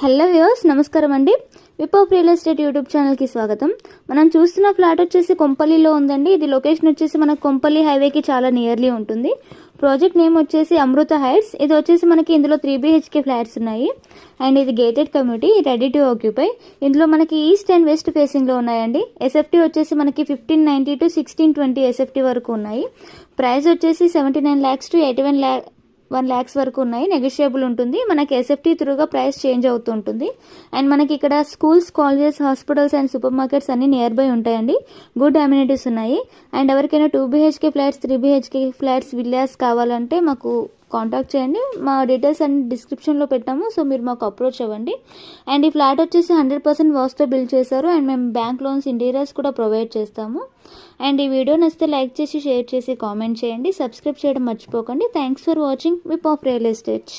Hello viewers, నమస్కారం అండి. Whip real estate YouTube ఛానల్కి స్వాగతం. మనం చూస్తున్న ఫ్లాట్ వచ్చేసి కొంపల్లిలో ఉందండి. ఇది లొకేషన్ వచ్చేసి మనకు కొంపల్లి హైవేకి చాలా నియర్లీ ఉంటుంది. ప్రాజెక్ట్ నేమ్ వచ్చేసి అమృత హైట్స్. ఇది వచ్చేసి మనకి ఇందులో 3 BHK ఫ్లాట్స్ ఉన్నాయి అండ్ ఇది gated community, ready to occupy. ఇందులో మనకి ఈస్ట్ అండ్ వెస్ట్ ఫేసింగ్లో ఉన్నాయండి. ఎస్ఎఫ్టీ వచ్చేసి మనకి 1590 to 1620 ఎస్ఎఫ్టీ వరకు ఉన్నాయి. ప్రైస్ వచ్చేసి 79 lakhs to 81 lakhs వరకు ఉన్నాయి. నెగోషియబుల్ ఉంటుంది. మనకి ఎస్ఎఫ్టీ త్రూగా ప్రైస్ చేంజ్ అవుతూ ఉంటుంది. అండ్ మనకి ఇక్కడ schools, colleges, hospitals and super markets అన్ని నియర్ బై ఉంటాయండి. గుడ్ అమ్యూనిటీస్ ఉన్నాయి. అండ్ ఎవరికైనా 2 BHK flats, 3 BHK flats, villas కావాలంటే మాకు కాంటాక్ట్ చేయండి. మా డీటెయిల్స్ అన్ని డిస్క్రిప్షన్లో పెట్టాము, సో మీరు మాకు అప్రోచ్ అవ్వండి. అండ్ ఈ ఫ్లాట్ వచ్చేసి 100% వాస్తో బిల్డ్ చేశారు అండ్ మేము బ్యాంక్ లోన్స్, ఇంటీరియర్స్ కూడా ప్రొవైడ్ చేస్తాము. అండ్ ఈ వీడియో నచ్చితే లైక్ చేసి, షేర్ చేసి, కామెంట్ చేయండి. సబ్స్క్రైబ్ చేయడం మర్చిపోకండి. Thanks for watching whip real estate.